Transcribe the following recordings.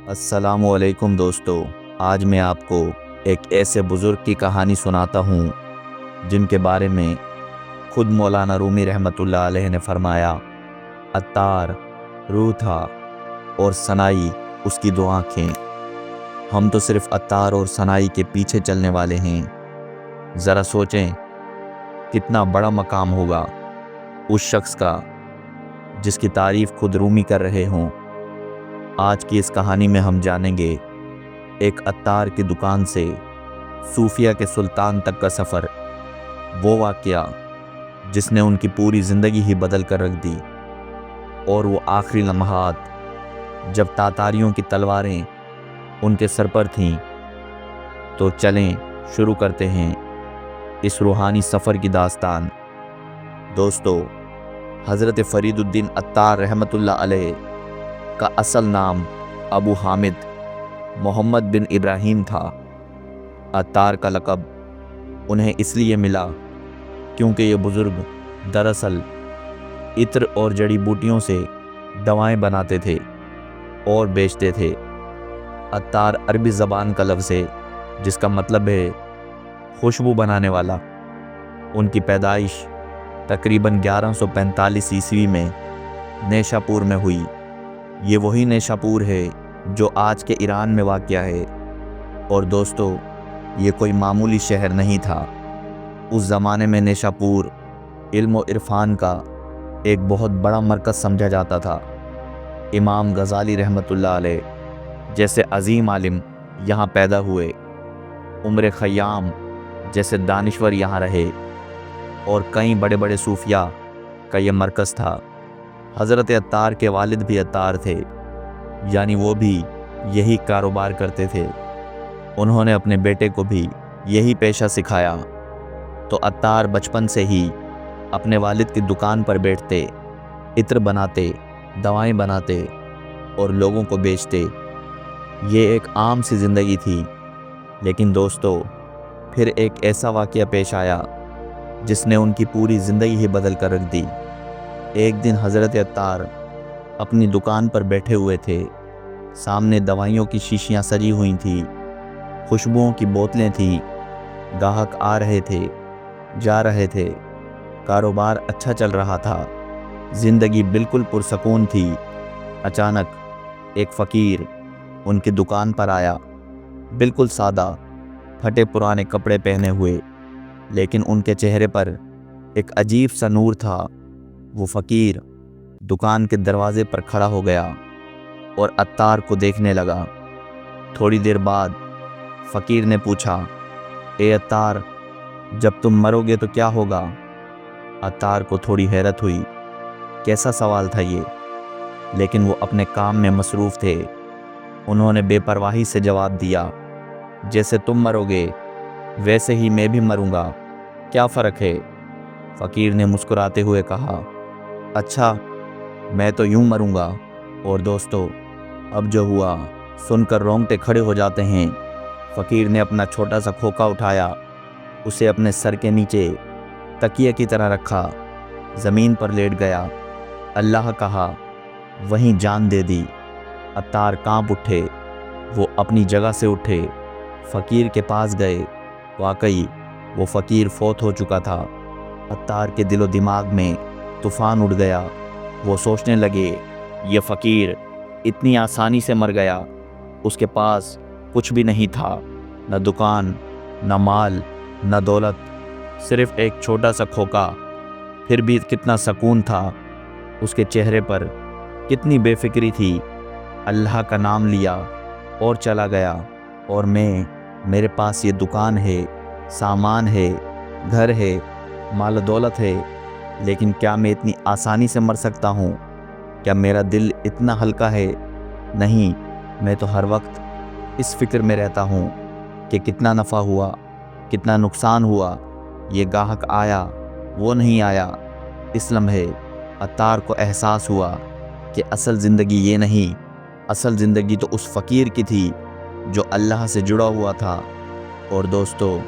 السلام علیکم دوستو، آج میں آپ کو ایک ایسے بزرگ کی کہانی سناتا ہوں جن کے بارے میں خود مولانا رومی رحمۃ اللہ علیہ نے فرمایا، عطار روح تھا اور سنائی اس کی دو آنکھیں۔ ہم تو صرف عطار اور سنائی کے پیچھے چلنے والے ہیں۔ ذرا سوچیں کتنا بڑا مقام ہوگا اس شخص کا جس کی تعریف خود رومی کر رہے ہوں۔ آج کی اس کہانی میں ہم جانیں گے ایک عطار کی دکان سے صوفیہ کے سلطان تک کا سفر، وہ واقعہ جس نے ان کی پوری زندگی ہی بدل کر رکھ دی، اور وہ آخری لمحات جب تاتاریوں کی تلواریں ان کے سر پر تھیں۔ تو چلیں شروع کرتے ہیں اس روحانی سفر کی داستان۔ دوستو، حضرت فرید الدین عطار رحمۃ اللہ علیہ کا اصل نام ابو حامد محمد بن ابراہیم تھا۔ عطار کا لقب انہیں اس لیے ملا کیونکہ یہ بزرگ دراصل عطر اور جڑی بوٹیوں سے دوائیں بناتے تھے اور بیچتے تھے۔ عطار عربی زبان کا لفظ ہے جس کا مطلب ہے خوشبو بنانے والا۔ ان کی پیدائش تقریباً 1145 عیسوی میں نیشا پور میں ہوئی۔ یہ وہی نیشا پور ہے جو آج کے ایران میں واقع ہے۔ اور دوستو، یہ کوئی معمولی شہر نہیں تھا۔ اس زمانے میں نیشا پور علم و عرفان کا ایک بہت بڑا مرکز سمجھا جاتا تھا۔ امام غزالی رحمۃ اللہ علیہ جیسے عظیم عالم یہاں پیدا ہوئے، عمر خیام جیسے دانشور یہاں رہے، اور کئی بڑے بڑے صوفیاء کا یہ مرکز تھا۔ حضرت عطار کے والد بھی عطار تھے، یعنی وہ بھی یہی کاروبار کرتے تھے۔ انہوں نے اپنے بیٹے کو بھی یہی پیشہ سکھایا، تو عطار بچپن سے ہی اپنے والد کی دکان پر بیٹھتے، عطر بناتے، دوائیں بناتے اور لوگوں کو بیچتے۔ یہ ایک عام سی زندگی تھی۔ لیکن دوستو، پھر ایک ایسا واقعہ پیش آیا جس نے ان کی پوری زندگی ہی بدل کر رکھ دی۔ ایک دن حضرت عطار اپنی دکان پر بیٹھے ہوئے تھے۔ سامنے دوائیوں کی شیشیاں سجی ہوئی تھیں، خوشبوؤں کی بوتلیں تھیں، گاہک آ رہے تھے، جا رہے تھے، کاروبار اچھا چل رہا تھا، زندگی بالکل پرسکون تھی۔ اچانک ایک فقیر ان کی دکان پر آیا، بالکل سادہ، پھٹے پرانے کپڑے پہنے ہوئے، لیکن ان کے چہرے پر ایک عجیب سا نور تھا۔ وہ فقیر دکان کے دروازے پر کھڑا ہو گیا اور عطار کو دیکھنے لگا۔ تھوڑی دیر بعد فقیر نے پوچھا، اے عطار، جب تم مرو گے تو کیا ہوگا؟ عطار کو تھوڑی حیرت ہوئی، کیسا سوال تھا یہ؟ لیکن وہ اپنے کام میں مصروف تھے۔ انہوں نے بے پرواہی سے جواب دیا، جیسے تم مرو گے ویسے ہی میں بھی مروں گا، کیا فرق ہے؟ فقیر نے مسکراتے ہوئے کہا، اچھا، میں تو یوں مروں گا۔ اور دوستو، اب جو ہوا سن کر رونگٹے کھڑے ہو جاتے ہیں۔ فقیر نے اپنا چھوٹا سا کھوکا اٹھایا، اسے اپنے سر کے نیچے تکیے کی طرح رکھا، زمین پر لیٹ گیا، اللہ کہا، وہیں جان دے دی۔ عطار کانپ اٹھے، وہ اپنی جگہ سے اٹھے، فقیر کے پاس گئے۔ واقعی وہ فقیر فوت ہو چکا تھا۔ عطار کے دل و دماغ میں طوفان اٹھ گیا۔ وہ سوچنے لگے، یہ فقیر اتنی آسانی سے مر گیا۔ اس کے پاس کچھ بھی نہیں تھا، نہ دکان، نہ مال، نہ دولت، صرف ایک چھوٹا سا کھوکا۔ پھر بھی کتنا سکون تھا اس کے چہرے پر، کتنی بے فکری تھی۔ اللہ کا نام لیا اور چلا گیا۔ اور میرے پاس یہ دکان ہے، سامان ہے، گھر ہے، مال و دولت ہے، لیکن کیا میں اتنی آسانی سے مر سکتا ہوں؟ کیا میرا دل اتنا ہلکا ہے؟ نہیں، میں تو ہر وقت اس فکر میں رہتا ہوں کہ کتنا نفع ہوا، کتنا نقصان ہوا، یہ گاہک آیا، وہ نہیں آیا۔ اس لمحے عطار کو احساس ہوا کہ اصل زندگی یہ نہیں، اصل زندگی تو اس فقیر کی تھی جو اللہ سے جڑا ہوا تھا۔ اور دوستو،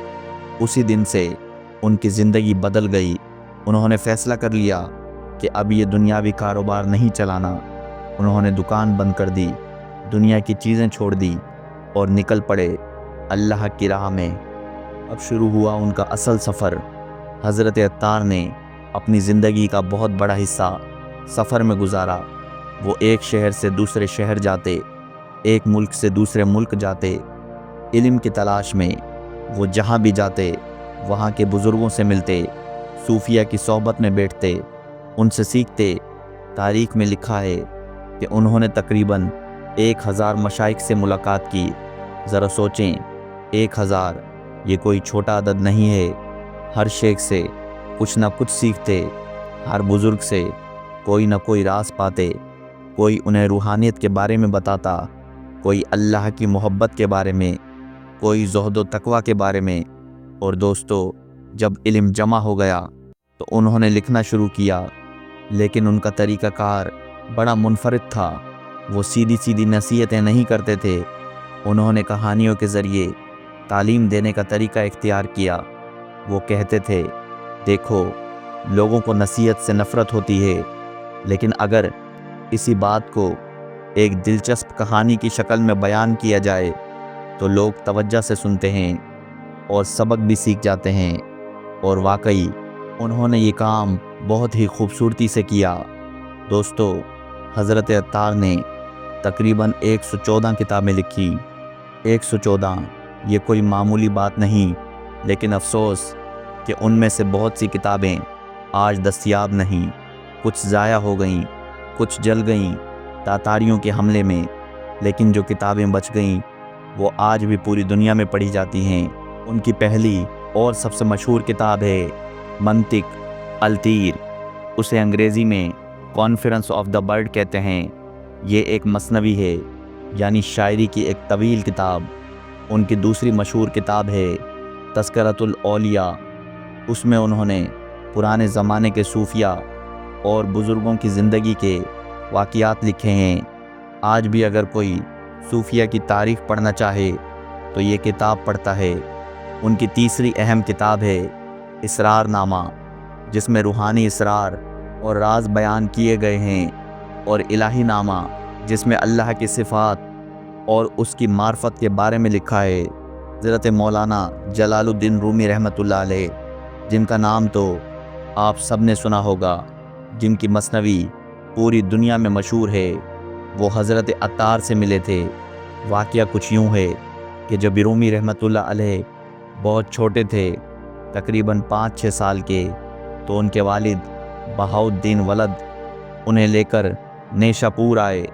اسی دن سے ان کی زندگی بدل گئی۔ انہوں نے فیصلہ کر لیا کہ اب یہ دنیاوی کاروبار نہیں چلانا۔ انہوں نے دکان بند کر دی دنیا کی چیزیں چھوڑ دی اور نکل پڑے اللہ کی راہ میں۔ اب شروع ہوا ان کا اصل سفر۔ حضرت عطار نے اپنی زندگی کا بہت بڑا حصہ سفر میں گزارا۔ وہ ایک شہر سے دوسرے شہر جاتے، ایک ملک سے دوسرے ملک جاتے، علم کی تلاش میں۔ وہ جہاں بھی جاتے وہاں کے بزرگوں سے ملتے، صوفیہ کی صحبت میں بیٹھتے، ان سے سیکھتے۔ تاریخ میں لکھا ہے کہ انہوں نے تقریباً 1000 مشائخ سے ملاقات کی۔ ذرا سوچیں، 1000 یہ کوئی چھوٹا عدد نہیں ہے۔ ہر شیخ سے کچھ نہ کچھ سیکھتے، ہر بزرگ سے کوئی نہ کوئی راز پاتے۔ کوئی انہیں روحانیت کے بارے میں بتاتا، کوئی اللہ کی محبت کے بارے میں، کوئی زہد و تقوی کے بارے میں۔ اور دوستو، جب علم جمع ہو گیا تو انہوں نے لکھنا شروع کیا، لیکن ان کا طریقہ کار بڑا منفرد تھا۔ وہ سیدھی سیدھی نصیحتیں نہیں کرتے تھے، انہوں نے کہانیوں کے ذریعے تعلیم دینے کا طریقہ اختیار کیا۔ وہ کہتے تھے، دیکھو، لوگوں کو نصیحت سے نفرت ہوتی ہے، لیکن اگر اسی بات کو ایک دلچسپ کہانی کی شکل میں بیان کیا جائے تو لوگ توجہ سے سنتے ہیں اور سبق بھی سیکھ جاتے ہیں۔ اور واقعی انہوں نے یہ کام بہت ہی خوبصورتی سے کیا۔ دوستو، حضرت عطار نے تقریباً 114 کتابیں لکھی۔ 114 یہ کوئی معمولی بات نہیں، لیکن افسوس کہ ان میں سے بہت سی کتابیں آج دستیاب نہیں۔ کچھ ضائع ہو گئیں، کچھ جل گئیں تاتاریوں کے حملے میں، لیکن جو کتابیں بچ گئیں وہ آج بھی پوری دنیا میں پڑھی جاتی ہیں۔ ان کی پہلی اور سب سے مشہور کتاب ہے منطق الطیر۔ اسے انگریزی میں کانفرنس آف دا برڈ کہتے ہیں۔ یہ ایک مثنوی ہے، یعنی شاعری کی ایک طویل کتاب۔ ان کی دوسری مشہور کتاب ہے تذکرۃ الاولیاء۔ اس میں انہوں نے پرانے زمانے کے صوفیہ اور بزرگوں کی زندگی کے واقعات لکھے ہیں۔ آج بھی اگر کوئی صوفیہ کی تاریخ پڑھنا چاہے تو یہ کتاب پڑھتا ہے۔ ان کی تیسری اہم کتاب ہے اسرار نامہ، جس میں روحانی اسرار اور راز بیان کیے گئے ہیں، اور الہی نامہ، جس میں اللہ کی صفات اور اس کی معرفت کے بارے میں لکھا ہے۔ حضرت مولانا جلال الدین رومی رحمۃ اللہ علیہ، جن کا نام تو آپ سب نے سنا ہوگا، جن کی مثنوی پوری دنیا میں مشہور ہے، وہ حضرت عطار سے ملے تھے۔ واقعہ کچھ یوں ہے کہ جب رومی رحمۃ اللہ علیہ بہت چھوٹے تھے، تقریباً 5-6 سال کے، تو ان کے والد بہاؤالدین ولد انہیں لے کر نیشا پور آئے۔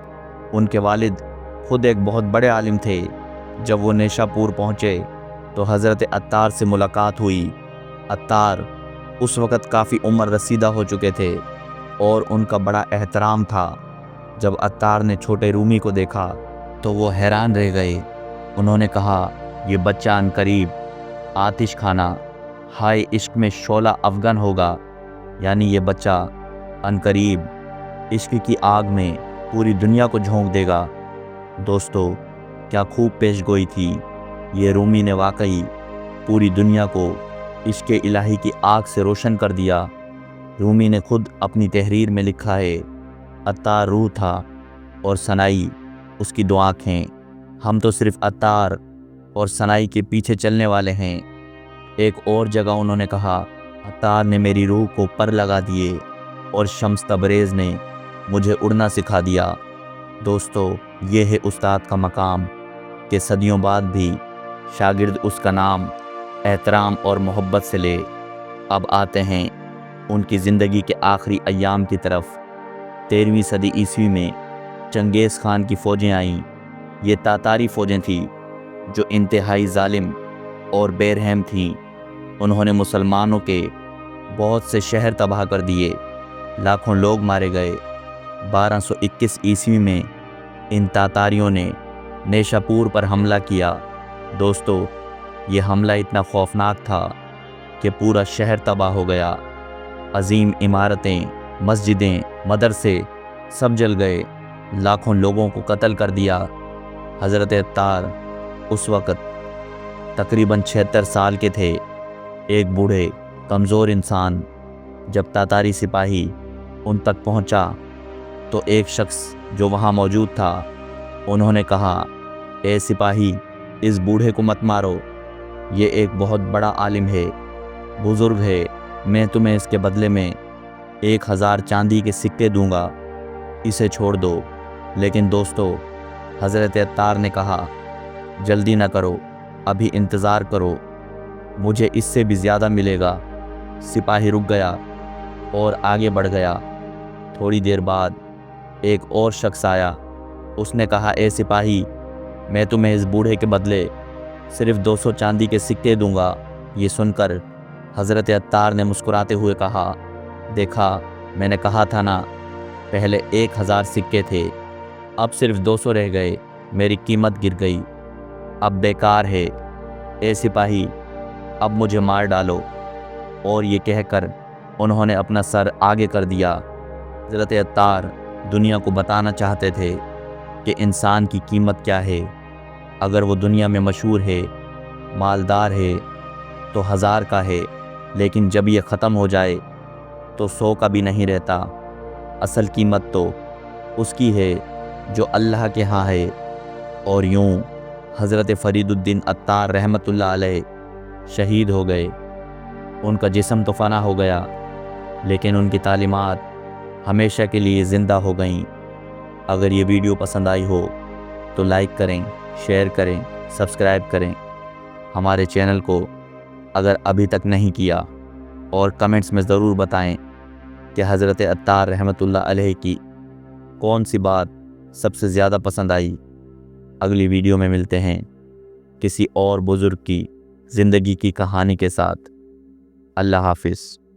ان کے والد خود ایک بہت بڑے عالم تھے۔ جب وہ نیشا پور پہنچے تو حضرت عطار سے ملاقات ہوئی۔ عطار اس وقت کافی عمر رسیدہ ہو چکے تھے اور ان کا بڑا احترام تھا۔ جب عطار نے چھوٹے رومی کو دیکھا تو وہ حیران رہ گئے۔ انہوں نے کہا، یہ بچہ عنقریب آتش خانہ ہائے عشق میں شعلہ افغن ہوگا، یعنی یہ بچہ عنقریب عشق کی آگ میں پوری دنیا کو جھونک دے گا۔ دوستو، کیا خوب پیش گوئی تھی۔ یہ رومی نے واقعی پوری دنیا کو عشق الہی کی آگ سے روشن کر دیا۔ رومی نے خود اپنی تحریر میں لکھا ہے، عطار روح تھا اور سنائی اس کی 2 آنکھیں۔ ہم تو صرف عطار اور سنائی کے پیچھے چلنے والے ہیں۔ ایک اور جگہ انہوں نے کہا، عطار نے میری روح کو پر لگا دیے اور شمس تبریز نے مجھے اڑنا سکھا دیا۔ دوستو، یہ ہے استاد کا مقام کہ صدیوں بعد بھی شاگرد اس کا نام احترام اور محبت سے لے۔ اب آتے ہیں ان کی زندگی کے آخری ایام کی طرف۔ 13ویں صدی عیسوی میں چنگیز خان کی فوجیں آئیں۔ یہ تاتاری فوجیں تھیں جو انتہائی ظالم اور بے رحم تھیں۔ انہوں نے مسلمانوں کے بہت سے شہر تباہ کر دیے، لاکھوں لوگ مارے گئے۔ 1221 عیسوی میں ان تاتاریوں نے نیشا پور پر حملہ کیا۔ دوستو، یہ حملہ اتنا خوفناک تھا کہ پورا شہر تباہ ہو گیا۔ عظیم عمارتیں، مسجدیں، مدرسے سب جل گئے، لاکھوں لوگوں کو قتل کر دیا۔ حضرت عطار اس وقت تقریباً 76 سال کے تھے، ایک بوڑھے کمزور انسان۔ جب تاتاری سپاہی ان تک پہنچا تو ایک شخص جو وہاں موجود تھا انہوں نے کہا، اے سپاہی، اس بوڑھے کو مت مارو، یہ ایک بہت بڑا عالم ہے، بزرگ ہے، میں تمہیں اس کے بدلے میں 1000 چاندی کے سکے دوں گا، اسے چھوڑ دو۔ لیکن دوستو، حضرت عطار نے کہا، جلدی نہ کرو، ابھی انتظار کرو، مجھے اس سے بھی زیادہ ملے گا۔ سپاہی رک گیا اور آگے بڑھ گیا۔ تھوڑی دیر بعد ایک اور شخص آیا۔ اس نے کہا، اے سپاہی، میں تمہیں اس بوڑھے کے بدلے صرف 200 چاندی کے سکے دوں گا۔ یہ سن کر حضرت عطار نے مسکراتے ہوئے کہا، دیکھا، میں نے کہا تھا نا، پہلے 1000 سکے تھے، اب صرف 200 رہ گئے، میری قیمت گر گئی، اب بیکار ہے۔ اے سپاہی، اب مجھے مار ڈالو۔ اور یہ کہہ کر انہوں نے اپنا سر آگے کر دیا۔ حضرت عطار دنیا کو بتانا چاہتے تھے کہ انسان کی قیمت کیا ہے۔ اگر وہ دنیا میں مشہور ہے، مالدار ہے، تو 1000 کا ہے، لیکن جب یہ ختم ہو جائے تو 100 کا بھی نہیں رہتا۔ اصل قیمت تو اس کی ہے جو اللہ کے ہاں ہے۔ اور یوں حضرت فرید الدین عطار رحمۃ اللہ علیہ شہید ہو گئے۔ ان کا جسم تو فنا ہو گیا، لیکن ان کی تعلیمات ہمیشہ کے لیے زندہ ہو گئیں۔ اگر یہ ویڈیو پسند آئی ہو تو لائک کریں، شیئر کریں، سبسکرائب کریں ہمارے چینل کو اگر ابھی تک نہیں کیا، اور کمنٹس میں ضرور بتائیں کہ حضرت عطار رحمۃ اللہ علیہ کی کون سی بات سب سے زیادہ پسند آئی۔ اگلی ویڈیو میں ملتے ہیں کسی اور بزرگ کی زندگی کی کہانی کے ساتھ۔ اللہ حافظ۔